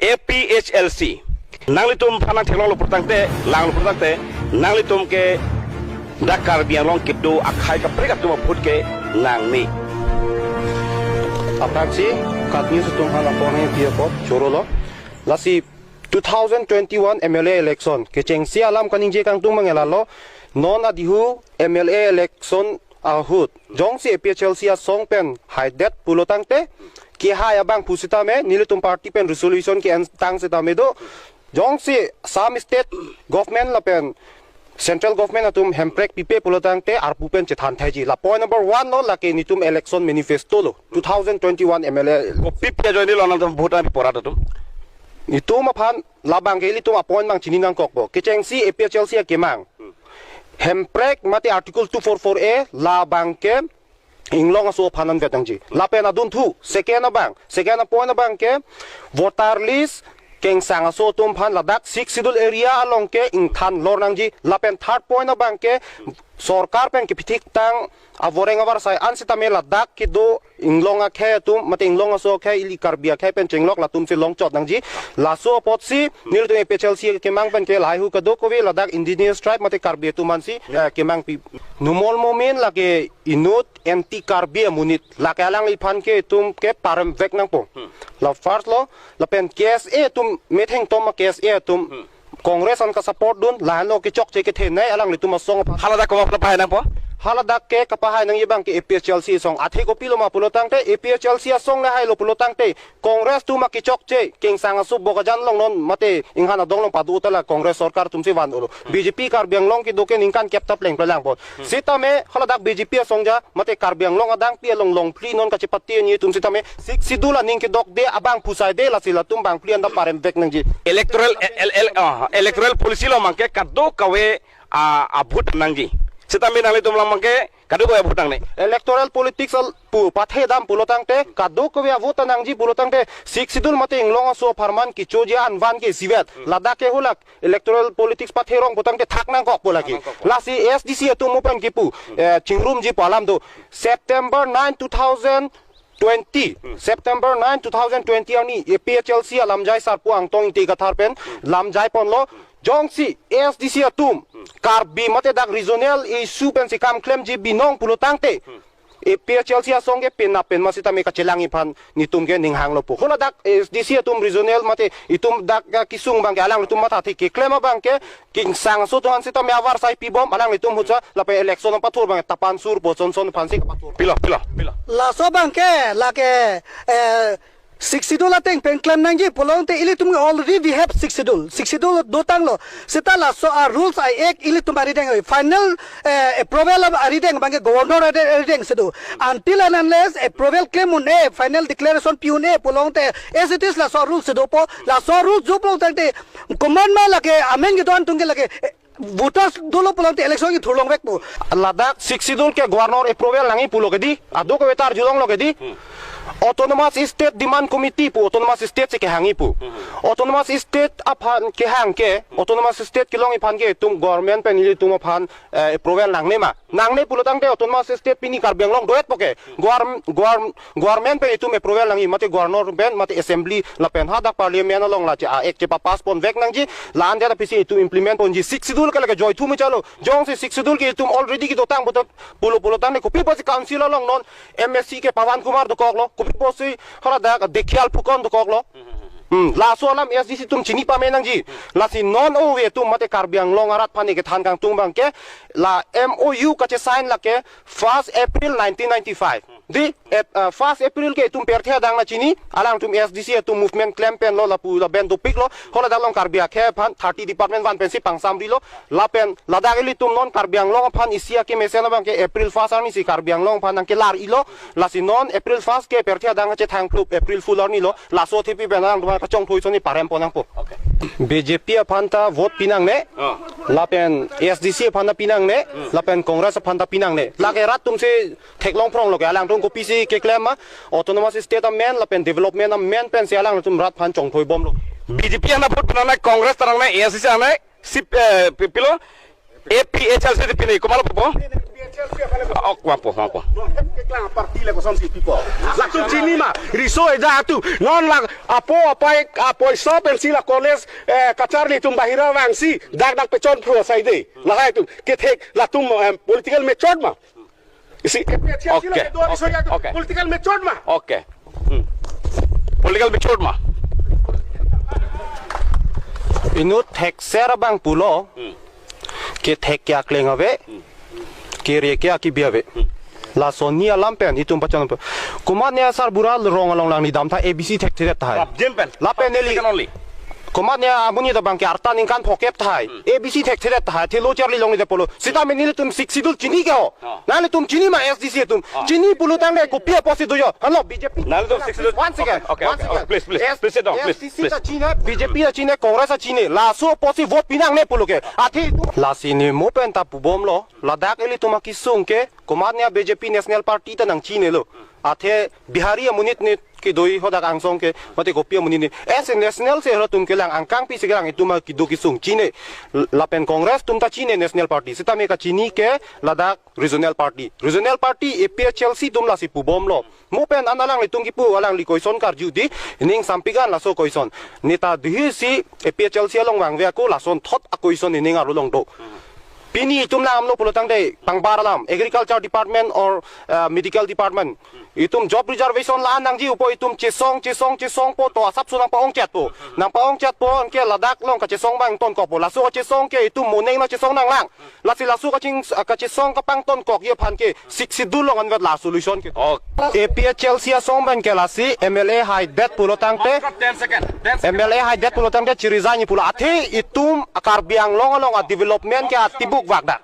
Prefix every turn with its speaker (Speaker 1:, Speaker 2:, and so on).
Speaker 1: APHLC nanglitum phanang theklo purtangte lang purtangte nanglitum ke dakar biang kipdo akhai ka preka tuma phutke nangni
Speaker 2: apraksi katni sutum hala pone piako chorolo lasi 2021 MLA election ke chengsi alam kaninje kang tung mangelalo non adihu MLA election ahut jongsi APHLC a songpen haidet pulotangte ki hai abang pusita me nilitum party pen resolution ki tang se tamedo jongsi some state government la pen central government atum hemprek pipe pulotangte arpupen chethan thaiji la point number 1 no la ke nitum election manifesto lo 2021 MLA
Speaker 1: pipe joini lonam tum vote am porata tum
Speaker 2: nitum aphan labang ke litum appoint mang chininang kokbo ke chengsi APHLC akemang hemprek mate article 244A la banke inglong aso phanan vetangji la pen adun thu second point bang ke voter list keng sang aso tum phan ladak 6 schedule area along ke ingthan lornangji la pen third point bang ke sarkar pen ke pithik tang avoreng avar sai ansita me ladak ki do inglonga khe tum mate inglonga so khe ili karbia khe pen chenglok la tum se long chot nangji la so potsi nil tu APHLC ke mang pen ke lai hu ka do ko we ladak indigenous tribe mate karbia tu mansi ke mang pi numol momen la ke inut anti karbia munit la ka lang i phan ke tum ke param vek nang po la first lo la pen case e tum metheng tom case e tum Congress an ka support dun lahano ke chok che ke the nai alang li tum song
Speaker 1: halada ko pa nang po
Speaker 2: haladak ke kapahay ng ibang ke APHLC song athe ko pilo mapulotang te APHLC song na hay lo pulotang te Congress tu makichok che king sanga sub boka jan long non mate inghana dong long padu tala Congress sarkar tumsi wan ulo BJP kar biang long ki doken ingkan keptap leng pelang bot sita me haladak BJP song ja mate kar biang long adang pi long long pli non ka chepati ni tumsi tame sik sidula ning ki dok de abang pusai de la sila tum bang pli anda parem vek nang ji
Speaker 1: electoral policy lo mangke kaddo kawe a vote nangji sitami nang litum lamangke kadu ko butang ne
Speaker 2: electoral politics pu pathe dam pulotang te kadu ko ya vote nang ji pulotang te sik sidul mate inglong so farman ki choji anvan ke sivet ladak ke hulak electoral politics pathe rong putang te thak nang kok polaki lasi SDC tu mopan ki pu chingrum ji palam do September 9 2020 September 9 2020 ani APHLC lamjai sarpu angtong ti kathar pen lamjai ponlo jongsi SDC atum Karbi mate dak regional issue pen si kam claim ji binong pulutang te APHLC asonge pen na pen masita me kachelangi phan nitum ke ninghang lo pu hola dak SDC atum regional mate itum dak kisung bang alang lutum mata thi ke claim bang ke king sang so ton sita me avar sai pi bom alang litum hucha la pe election pathur bang tapan sur boson son phansi pathur
Speaker 1: pilo
Speaker 3: la so bang ke la ke $60 teng pen claim nang ji polong te ili tum already we have $60 do tang lo sita la so our rules I act ili tum ari deng final approval of ari deng bang governor ari deng sedu until and unless approval claim un final declaration piun polong te as it is la so rules sedu po la so rules jo polong te command ma la ke amen ge don tung ke la ke voters dolo polong te election ki thulong vek po
Speaker 2: ladak $60 ke governor approval nangi pulo ke di ado ko vetar julong lo ke di autonomous state demand committee pu autonomous state se ke hangi pu autonomous state aphan ke hang ke autonomous state ki long iphan ke tum government pen li tum aphan approval nangne ma nangne pulotang te autonomous state pini kar beng long doet poke government pen tum approval nangi mate governor pen mate assembly la pen ha da parliament long la cha ek che pa pass pon vek nangji lan ja pisi tu implement pon ji 6 schedule ka la joy thu mi chalo jong se 6 schedule ke tum already ki dotang botot pulotang ne ko pi pa council long non MSC ke pawan kumar do kok lo posi hora da dekhial pukon do koklo la so lam SDC tum chini pa menang ji la si non o we tum mate karbiang long arat phani ke than kang tung bang ke la MOU ka che sign la ke 1st April 1995 di 1st April ke tum perthia dang na chini alang tum SDC tum movement claim pen lo la pu la ben do pik lo hola da long karbia ke phan 30 department wan pen si pangsam ri lo la pen la da li tum non karbiang long phan isia ke mesena bang ke April 1st ani si karbiang long phan ang ke lar ilo la si non April 1st ke perthia dang che thang club April full ni lo la so thipi ben ang ka chong thoi soni parem ponang po BJP phanta vote pinang ne la pen SDC phanta pinang ne la pen Congress phanta pinang ne la ke rat tum se theklong prong lo ke alang tum ko PC ke claim ma autonomous state man la pen development man pen se alang tum rat phan chong thoi bom lo
Speaker 1: BJP na vote pinang Congress tarang na ASC ana sip pilo APHLC pini kumalo po Ok, mampu.
Speaker 2: Keklang parti le kosong si people. Lakum sini mah riso eda tu non lang apo iso pensi la college kacar ni tum bahira wangsi dak pecon pro saide. Lahai tu ketek latum political method mah. Isi political method mah.
Speaker 1: Oke. Political method mah.
Speaker 2: Inut hek serabang pulo ke hek kya klengave ke rekya ki biave la sonia lampen itum pacan kumanya sar bural rong along lang ni dam tha abc thek thek thai
Speaker 1: Jempen.
Speaker 2: lapen eli kumanya abuni da bang ke artan in kan phokep thai abc thek thek thai thelo charli long ni de polo sita menil tum sidul chini ke ho nale tum chini ma sdc tum chini pulu tang le ko pia posi do yo hello bjp
Speaker 1: Nale tum 6
Speaker 2: one second
Speaker 1: Okay. Please. Please sit down. Please.
Speaker 2: SDC China, BJP China, Congress China, la so posi vote pinang ne puluke. Ati la sini mo penta pubom lo, la dak eli tuma kisung ke, komadnya BJP National Party ta nang China lo. Ate Bihari munit ne ki doi hoda kang song ke, mate kopia munit ne. Es national se ro tum ke lang angkang pi sekarang itu ma ki do kisung China. La pen Congress tum ta China National Party. Sita me ka Chini ke la dak Regional Party. Regional Party EPA Chelsea tum la si pubom lo. Mo pen analang li tung kipu alang li koison kar judi ning sampigan la so koison nita dihi si EPHL si along wang ko la son thot a koison ning arulong do pini itum na amlo pulotang de pangbaralam agriculture department or medical department itum job reservation la nang ji upo itum chesong po to asap sunang paong chat po nang paong chat po ke ladak long ka chesong bang ton ko po la so chesong ke itum moneng na chesong nang lang la sila su ka ching ka chesong ka pang ton kok ye phan ke siksidul long an la solution ke APHL si song bang ke la si MLA high debt pulotang te
Speaker 1: 10 second.
Speaker 2: MLA high debt pulotang te chirizani pula athe itum akar biang long a development ke atibuk wagda